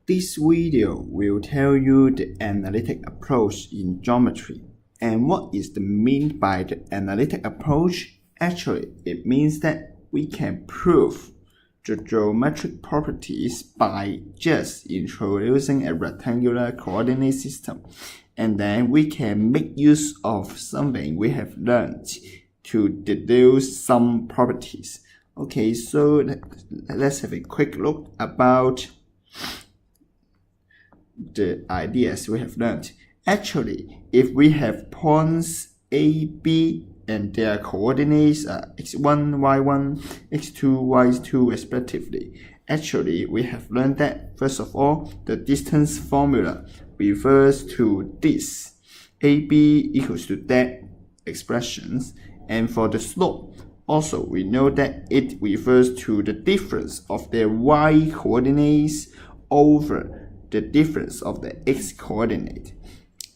This video will tell you the analytic approach in geometry. And what is the mean by the analytic approach? Actually, it means that we can prove the geometric properties by just introducing a rectangular coordinate system. And then we can make use of something we have learned to deduce some properties. Okay, so let's have a quick look about the ideas we have learned. Actually, if we have points A, B, and their coordinates are x1, y1, x2, y2 respectively, actually we have learned that first of all, the distance formula refers to this AB equals to that expressions, and for the slope also we know that it refers to the difference of the y coordinates over the difference of the x coordinate.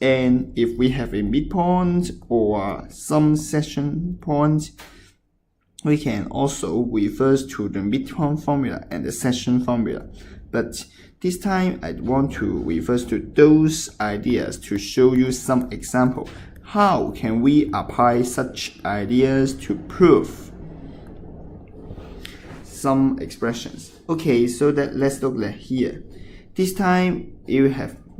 And if we have a midpoint or some section point, we can also refer to the midpoint formula and the section formula. But this time I want to refer to those ideas to show you some example. How can we apply such ideas to prove some expressions? Okay, so let's look at here. This time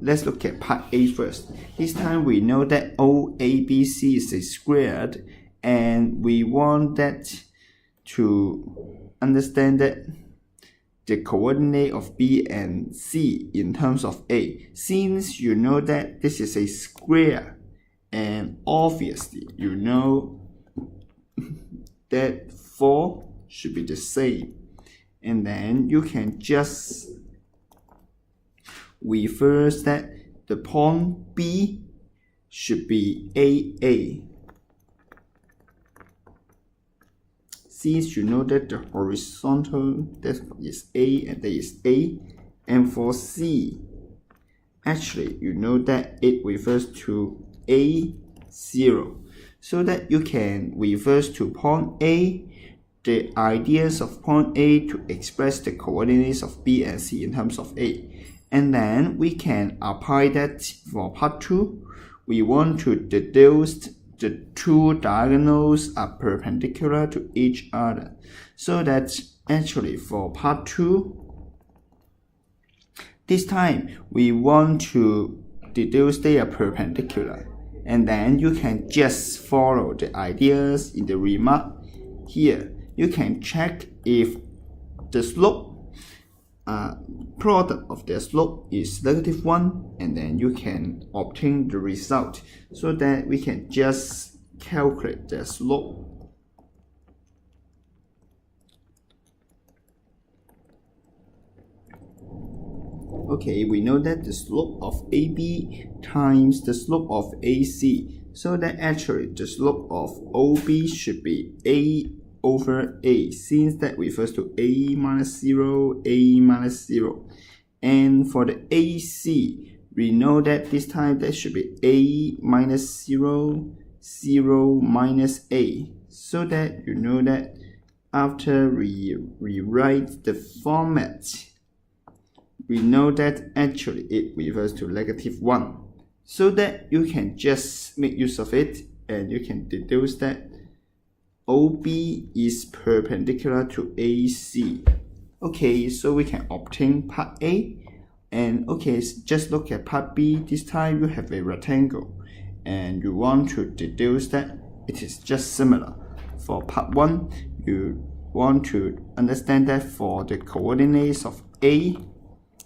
let's look at part A first. This time we know that OABC is a squared, and we want that to understand that the coordinate of B and C in terms of A. Since you know that this is a square, and obviously you know that 4 should be the same, and then you can just refers that the point B should be AA. Since you know that the horizontal that is A and that is A, and for C, actually you know that it refers to A0, so that you can refer to point A, the ideas of point A to express the coordinates of B and C in terms of A. And then we can apply that for part 2. We want to deduce the two diagonals are perpendicular to each other. So that actually for part 2, this time we want to deduce they are perpendicular. And then you can just follow the ideas in the remark. Here, you can check if the slope product of their slope is -1, and then you can obtain the result, so that we can just calculate their slope. Okay, we know that the slope of AB times the slope of AC, so that actually the slope of OB should be A over A, since that refers to A minus 0, A minus 0. And for the AC, we know that this time that should be A minus 0, 0 minus A, so that you know that after we rewrite the format, we know that actually it refers to -1, so that you can just make use of it, and you can deduce that OB is perpendicular to AC. Okay, so we can obtain part A. And okay, just look at part B. This time you have a rectangle, and you want to deduce that it is just similar. For part 1, you want to understand that for the coordinates of A,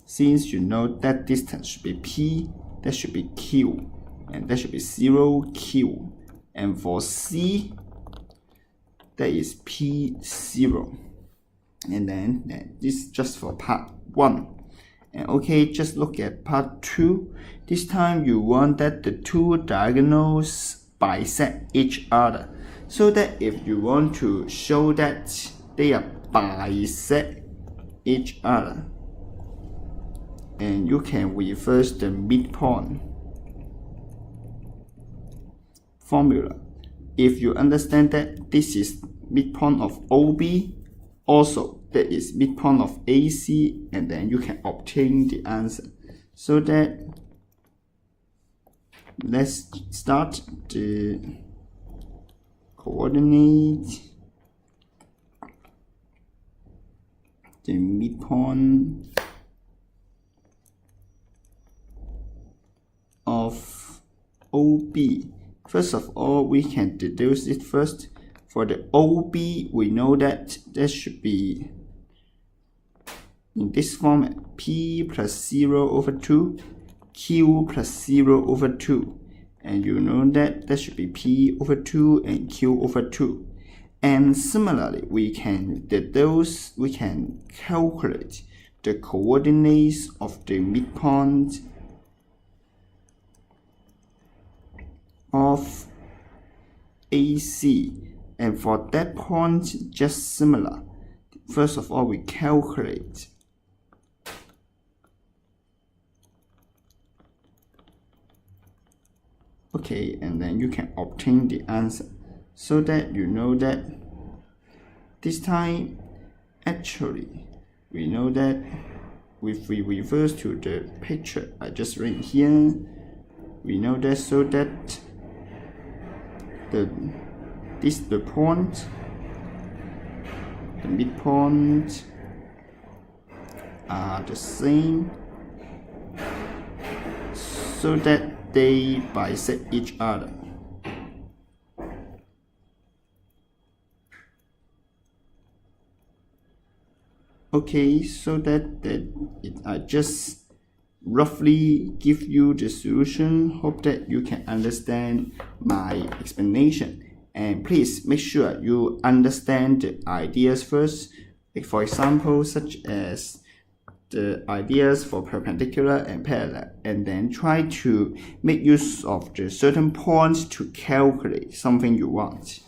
since you know that distance should be P, that should be Q, and that should be 0, Q. And for C, that is P0. And then this is just for part 1. And okay, just look at part 2. This time you want that the two diagonals bisect each other. So that if you want to show that they are bisect each other, and you can reverse the midpoint formula. If you understand that this is midpoint of OB, also that is midpoint of AC, and then you can obtain the answer. So that let's start the coordinate, the midpoint of OB. First of all, we can deduce it first. For the OB, we know that there should be in this format P plus 0 over 2, Q plus 0 over 2. And you know that there should be P over 2 and Q over 2. And similarly, we can calculate the coordinates of the midpoint of AC. And for that point, just similar. First of all, we calculate okay, and then you can obtain the answer. So that you know that this time, actually, we know that if we reverse to the picture I just read here, we know that so that the point, the midpoint are the same, so that they bisect each other. Okay, so that I just roughly give you the solution. Hope that you can understand my explanation. And please make sure you understand the ideas first. For example, such as the ideas for perpendicular and parallel, and then try to make use of the certain points to calculate something you want.